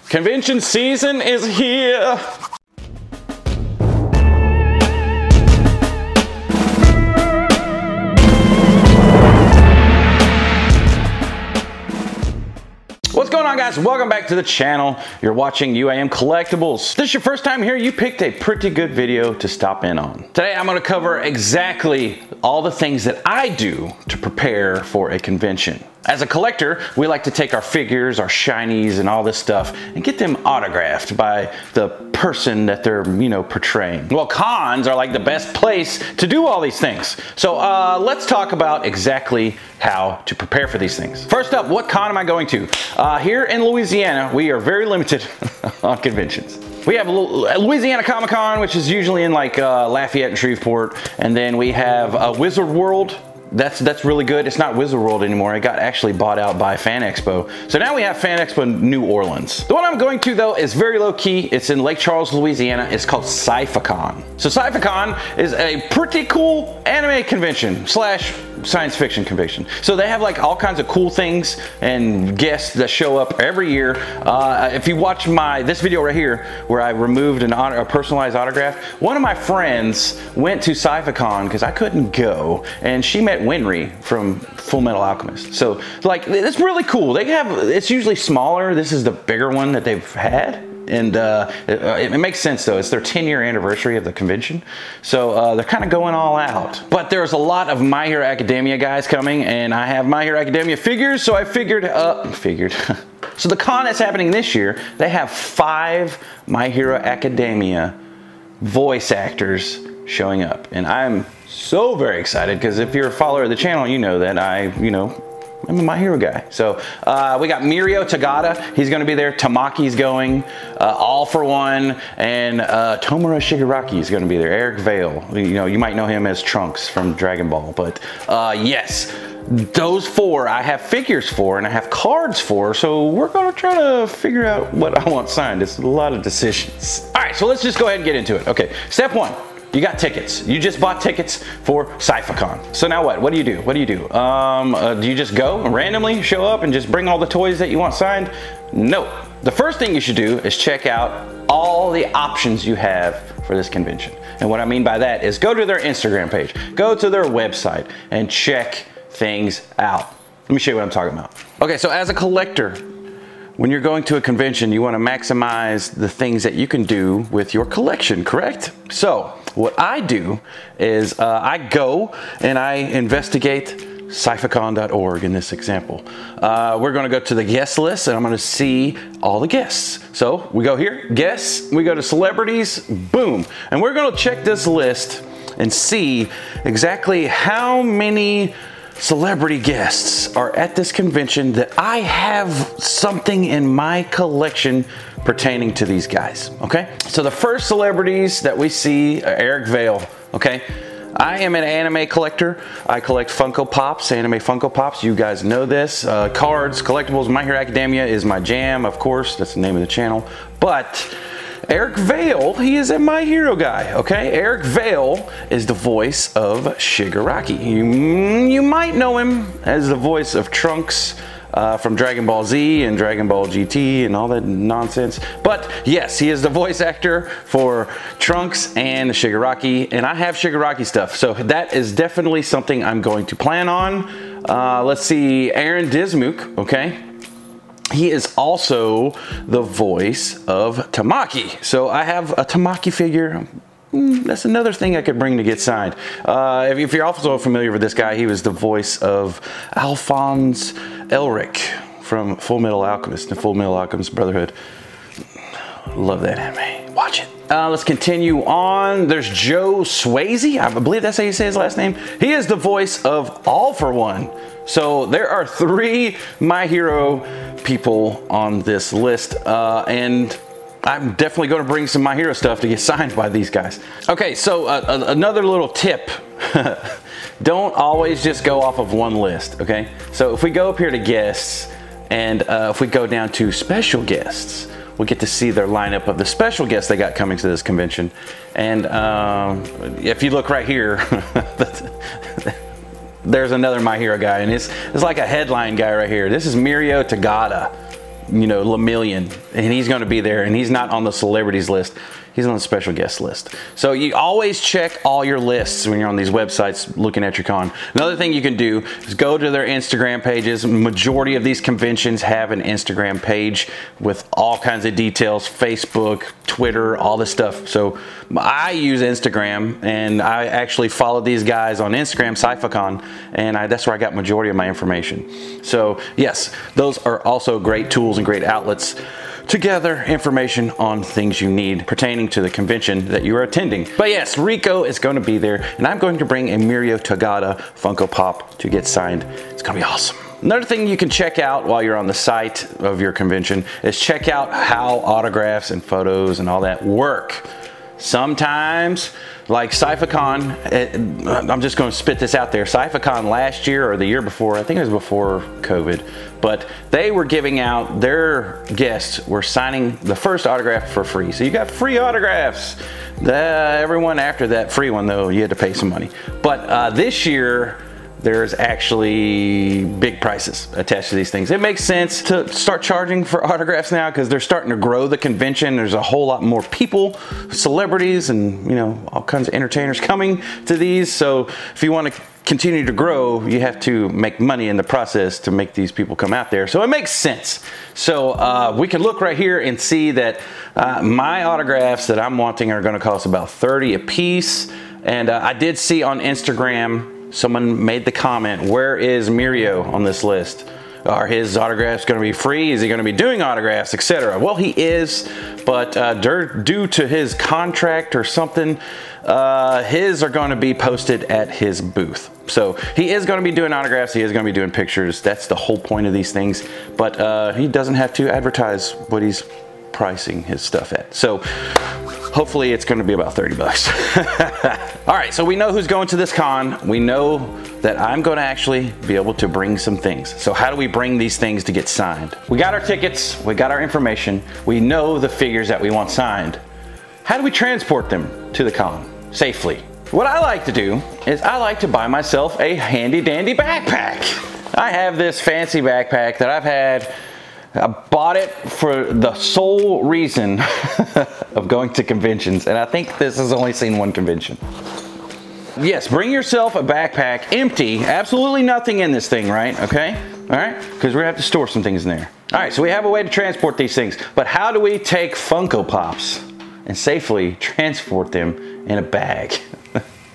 Convention season is here. What's going on, guys? Welcome back to the channel. You're watching UAM Collectibles. If this is your first time here, you picked a pretty good video to stop in on. Today I'm going to cover exactly all the things that I do to prepare for a convention. As a collector, we like to take our figures, our shinies, and all this stuff and get them autographed by the person that they're, portraying. Well, cons are like the best place to do all these things. So let's talk about exactly how to prepare for these things. First up, what con am I going to? Here in Louisiana, we are very limited on conventions. We have Louisiana Comic Con, which is usually in like Lafayette and Shreveport, and then we have Wizard World. That's really good. It's not Wizard World anymore. It got actually bought out by Fan Expo. So now we have Fan Expo New Orleans. The one I'm going to, though, is very low key. It's in Lake Charles, Louisiana. It's called Cyphacon. So Cyphacon is a pretty cool anime convention slash science fiction convention. So they have like all kinds of cool things and guests that show up every year. If you watch this video right here where I removed a personalized autograph, one of my friends went to Cyphacon because I couldn't go, and she met Winry from Fullmetal Alchemist. So like, it's really cool. It's usually smaller. This is the bigger one that they've had. And it makes sense though. It's their 10-year anniversary of the convention. So they're kind of going all out. But there's a lot of My Hero Academia guys coming, and I have My Hero Academia figures, so I figured. So the con that's happening this year, they have 5 My Hero Academia voice actors showing up. And I'm so very excited because if you're a follower of the channel, you know that I'm a My Hero guy. So we got Mirio Tagada, he's gonna be there. Tamaki's going, All For One, and Tomura Shigaraki is gonna be there. Eric Vale, you might know him as Trunks from Dragon Ball, but yes, those 4 I have figures for and I have cards for, so we're gonna try to figure out what I want signed. It's a lot of decisions. All right, so let's just go ahead and get into it. Okay, step 1. You got tickets. You just bought tickets for Cyphacon. So now what? What do you do? Do you just go and randomly show up and just bring all the toys that you want signed? No. The first thing you should do is check out all the options you have for this convention. And what I mean by that is go to their Instagram page, go to their website, and check things out. Let me show you what I'm talking about. Okay, so as a collector, when you're going to a convention, you want to maximize the things that you can do with your collection, correct? So what I do is I go and I investigate Cyphacon.org in this example. We're going to go to the guest list and I'm going to see all the guests. So we go here, guests, we go to celebrities, boom. And we're going to check this list and see exactly how many celebrity guests are at this convention that I have something in my collection pertaining to these guys, okay? So the first celebrities that we see are Eric Vale, okay? I am an anime collector. I collect Funko Pops, anime Funko Pops. You guys know this. Cards, collectibles, My Hero Academia is my jam, of course. That's the name of the channel. But Eric Vale, he is a My Hero guy, okay? Eric Vale is the voice of Shigaraki. You might know him as the voice of Trunks from Dragon Ball Z and Dragon Ball GT and all that nonsense. But yes, he is the voice actor for Trunks and Shigaraki, and I have Shigaraki stuff, so that is definitely something I'm going to plan on. Let's see, Aaron Dismuke, okay? He is also the voice of Tamaki. So I have a Tamaki figure. That's another thing I could bring to get signed. If you're also familiar with this guy, he was the voice of Alphonse Elric from Fullmetal Alchemist and Fullmetal Alchemist Brotherhood. Love that anime. Watch it. Let's continue on. There's Joe Swayze. I believe that's how you say his last name. He is the voice of All For One. So there are 3 My Hero people on this list, and I'm definitely going to bring some My Hero stuff to get signed by these guys. Okay, so another little tip. Don't always just go off of one list, okay? So if we go up here to guests, and if we go down to special guests, we get to see their lineup of the special guests they got coming to this convention. And if you look right here, there's another My Hero guy, and it's like a headline guy right here. This is Mirio Tagada, you know, Lemillion. and he's going to be there, and he's not on the celebrities list. He's on the special guest list. So you always check all your lists when you're on these websites looking at your con. Another thing you can do is go to their Instagram pages. Majority of these conventions have an Instagram page with all kinds of details, Facebook, Twitter, all this stuff. So I use Instagram, and I actually follow these guys on Instagram, Cyphacon, and that's where I got majority of my information. So yes, those are also great tools and great outlets to gather information on things you need pertaining to the convention that you are attending. But yes, Rico is going to be there, and I'm going to bring a Mirio Tagada Funko Pop to get signed. It's going to be awesome. Another thing you can check out while you're on the site of your convention is check out how autographs and photos and all that work. Sometimes, like Cyphacon, I'm just going to spit this out there. Cyphacon last year or the year before, I think it was before COVID, but they were giving out, their guests were signing the first autograph for free. So you got free autographs. Everyone after that free one, though, you had to pay some money. But this year, there's actually big prices attached to these things. It makes sense to start charging for autographs now because they're starting to grow the convention. There's a whole lot more people, celebrities, and all kinds of entertainers coming to these. So if you want to continue to grow, you have to make money in the process to make these people come out there. So it makes sense. So we can look right here and see that my autographs that I'm wanting are going to cost about $30 a piece. And I did see on Instagram, someone made the comment, where is Mirio on this list? Are his autographs going to be free? Is he going to be doing autographs, etc.? Well, he is, but due to his contract or something, his are going to be posted at his booth. So he is going to be doing autographs. He is going to be doing pictures. That's the whole point of these things. But he doesn't have to advertise what he's pricing his stuff at. So hopefully it's going to be about 30 bucks. All right, so we know who's going to this con. We know that I'm going to actually be able to bring some things. So how do we bring these things to get signed? We got our tickets, we got our information, we know the figures that we want signed. How do we transport them to the con safely? What I like to do is I like to buy myself a handy dandy backpack. I have this fancy backpack that I've had. I bought it for the sole reason of going to conventions, and I think this has only seen one convention. Yes, bring yourself a backpack empty, absolutely nothing in this thing, right? Okay, all right, because we're gonna have to store some things in there. All right, so we have a way to transport these things, but how do we take Funko Pops and safely transport them in a bag?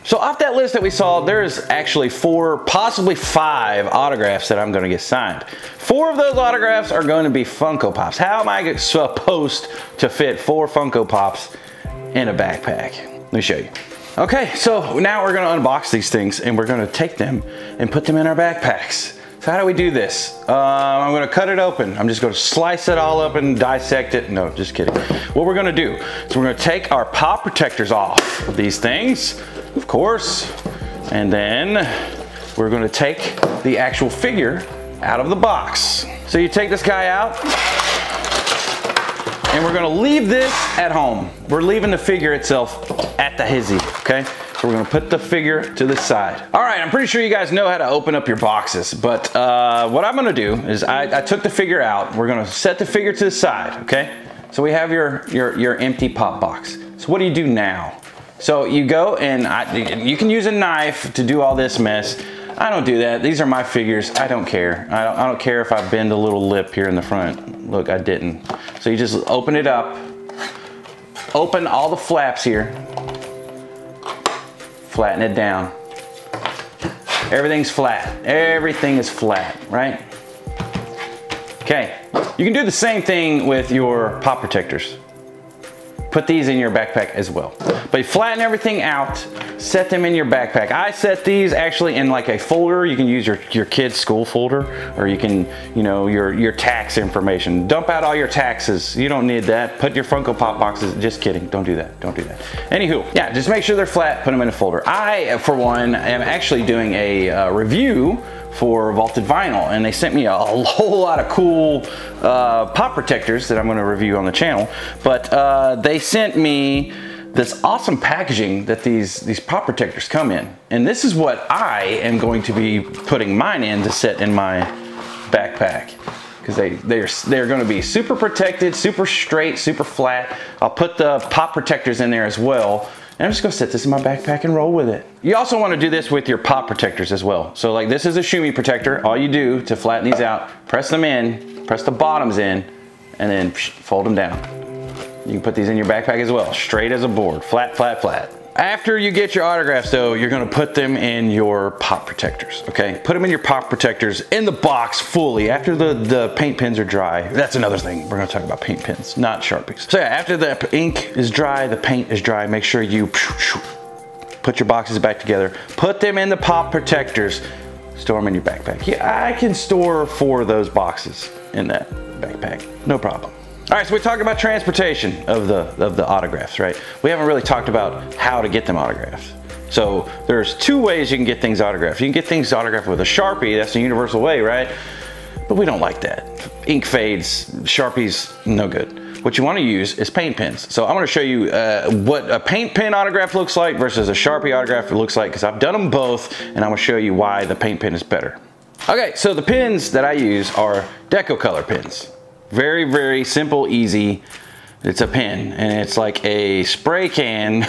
So off that list that we saw, there's actually 4, possibly 5 autographs that I'm going to get signed. 4 of those autographs are going to be Funko Pops. How am I supposed to fit 4 Funko Pops in a backpack? Let me show you. Okay, so now we're going to unbox these things and we're going to take them and put them in our backpacks. So how do we do this? I'm going to cut it open. I'm just going to slice it all up and dissect it. No, just kidding. What we're going to do is we're going to take our pop protectors off of these things, of course, and then we're going to take the actual figure out of the box. So you take this guy out and we're going to leave this at home. We're leaving the figure itself at the hizzy, okay? So we're gonna put the figure to the side. All right, I'm pretty sure you guys know how to open up your boxes, but what I'm gonna do is I took the figure out. We're gonna set the figure to the side, okay? So we have your empty pop box. So what do you do now? So you go and you can use a knife to do all this mess. I don't do that. These are my figures. I don't care. I don't care if I bend a little lip here in the front. Look, I didn't. So you just open it up. Open all the flaps here. Flatten it down. Everything's flat. Everything is flat, right? Okay. You can do the same thing with your pop protectors. Put these in your backpack as well. But you flatten everything out, set them in your backpack. I set these actually in like a folder. You can use your kid's school folder, or you can, your tax information. Dump out all your taxes. You don't need that. Put your Funko Pop boxes, just kidding. Don't do that, don't do that. Anywho, yeah, just make sure they're flat, put them in a folder. I, for one, am actually doing a review for Vaulted Vinyl, and they sent me a whole lot of cool pop protectors that I'm going to review on the channel, but they sent me this awesome packaging that these pop protectors come in, and this is what I am going to be putting mine in to sit in my backpack. because they're going to be super protected, super straight, super flat. I'll put the pop protectors in there as well. And I'm just gonna set this in my backpack and roll with it. You also wanna do this with your pop protectors as well. So like this is a Shumi protector. All you do to flatten these out, press them in, press the bottoms in, and then fold them down. You can put these in your backpack as well, straight as a board, flat, flat, flat. After you get your autographs though, you're gonna put them in your pop protectors, okay? Put them in your pop protectors in the box fully after the paint pens are dry. That's another thing, we're gonna talk about paint pens, not Sharpies. So yeah, after the ink is dry, the paint is dry, make sure you put your boxes back together, put them in the pop protectors, store them in your backpack. Yeah, I can store 4 of those boxes in that backpack, no problem. All right, so we talked about transportation of the autographs, right? We haven't really talked about how to get them autographed. So there's 2 ways you can get things autographed. You can get things autographed with a Sharpie, that's the universal way, right? But we don't like that. Ink fades, Sharpies, no good. What you wanna use is paint pens. So I'm gonna show you what a paint pen autograph looks like versus a Sharpie autograph looks like, because I've done them both, and I'm gonna show you why the paint pen is better. Okay, so the pens that I use are Deco Color pens. Very, very simple, easy. It's a pen, and it's like a spray can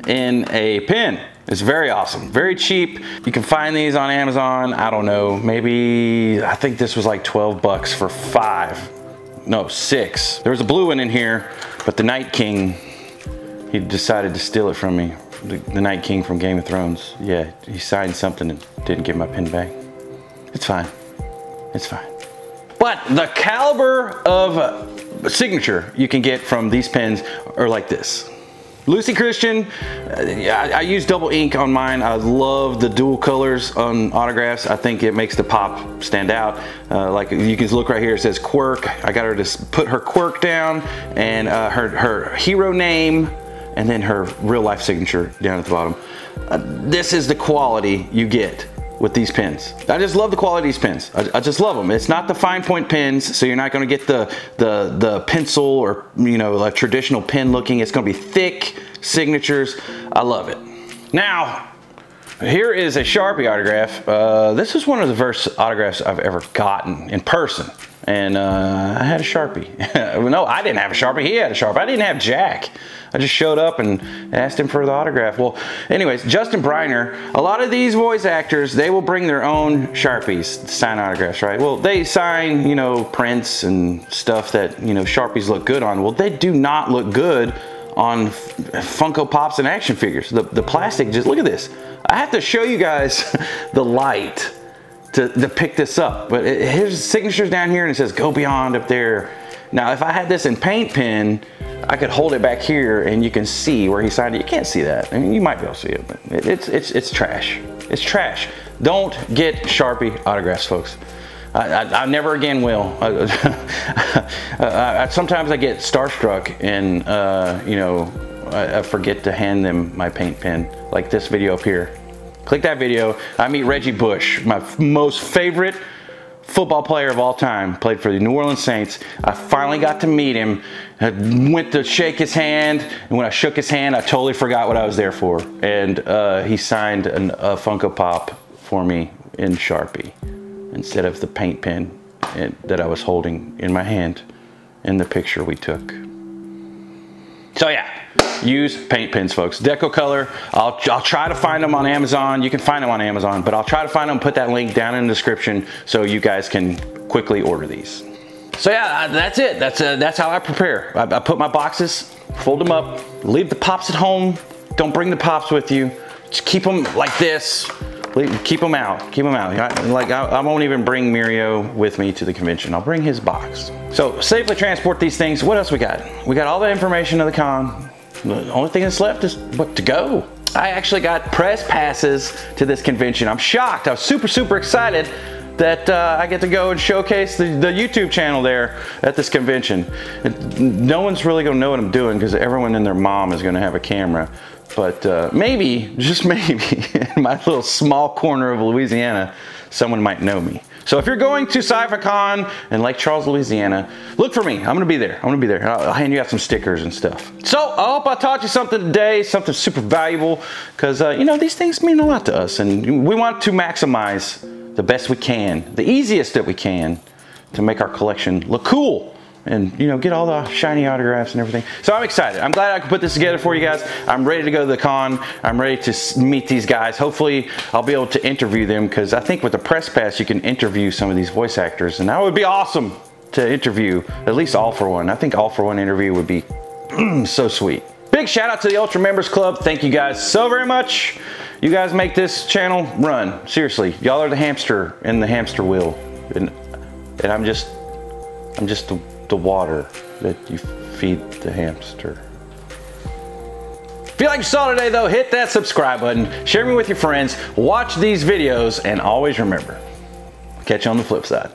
in a pen. It's very awesome, very cheap. You can find these on Amazon. I don't know, maybe, I think this was like 12 bucks for 5. No, 6. There was a blue one in here, but the Night King, he decided to steal it from me. The Night King from Game of Thrones. Yeah, he signed something and didn't give my pen back. It's fine, it's fine. But the caliber of signature you can get from these pens are like this. Lucy Christian, I use double ink on mine. I love the dual colors on autographs. I think it makes the pop stand out. Like you can look right here, it says Quirk. I got her to put her quirk down and her hero name and then her real life signature down at the bottom. This is the quality you get with these pens. I just love the quality of these pens. I just love them. It's not the fine point pens, so you're not gonna get the pencil or, you know, like traditional pen looking. It's gonna be thick signatures. I love it. Now, here is a Sharpie autograph. This is one of the first autographs I've ever gotten in person. And I had a Sharpie. No, I didn't have a Sharpie, he had a Sharpie. I didn't have Jack. I just showed up and asked him for the autograph. Well, anyways, Justin Briner, a lot of these voice actors, they will bring their own Sharpies to sign autographs, right? Well, they sign, you know, prints and stuff that, you know, Sharpies look good on. Well, they do not look good on Funko Pops and action figures. The plastic, just look at this. I have to show you guys the light to pick this up. But here's signatures down here and it says go beyond up there. Now, if I had this in paint pen, I could hold it back here and you can see where he signed it. You can't see that. I mean, you might be able to see it, but it's trash. It's trash. Don't get Sharpie autographs, folks. I never again will. Sometimes I get starstruck and, you know, I forget to hand them my paint pen, like this video up here. Click that video. I meet Reggie Bush, my most favorite football player of all time, played for the New Orleans Saints. I finally got to meet him. I went to shake his hand, and when I shook his hand, I totally forgot what I was there for. And he signed a Funko Pop for me in Sharpie instead of the paint pen that I was holding in my hand in the picture we took. So yeah, use paint pens, folks. Deco Color, I'll try to find them on Amazon. You can find them on Amazon, but I'll try to find them, put that link down in the description so you guys can quickly order these. So yeah, that's it. That's how I prepare. I put my boxes, fold them up, leave the pops at home. Don't bring the pops with you. Just keep them like this. Keep them out, keep them out. I won't even bring Mirio with me to the convention. I'll bring his box. So safely transport these things. What else we got? We got all the information of the con. The only thing that's left is what to go. I actually got press passes to this convention. I'm shocked. I was super excited that I get to go and showcase the YouTube channel there at this convention. No one's really gonna know what I'm doing because everyone and their mom is gonna have a camera. But maybe, just maybe, in my little small corner of Louisiana, someone might know me. So if you're going to Cyphacon in Lake Charles, Louisiana, look for me. I'm gonna be there. I'm gonna be there. I'll hand you out some stickers and stuff. So I hope I taught you something today, something super valuable, because you know, these things mean a lot to us, and we want to maximize the best we can, the easiest that we can, to make our collection look cool and, you know, get all the shiny autographs and everything. So I'm excited. I'm glad I could put this together for you guys. I'm ready to go to the con. I'm ready to meet these guys. Hopefully I'll be able to interview them, because I think with the press pass you can interview some of these voice actors, and that would be awesome to interview at least All For One. I think All For One interview would be so sweet. Big shout out to the Ultra Members Club. Thank you guys so very much. You guys make this channel run. Seriously, y'all are the hamster in the hamster wheel, and I'm just the water that you feed the hamster. If you like what you saw today though, hit that subscribe button, share me with your friends, watch these videos, and always remember, catch you on the flip side.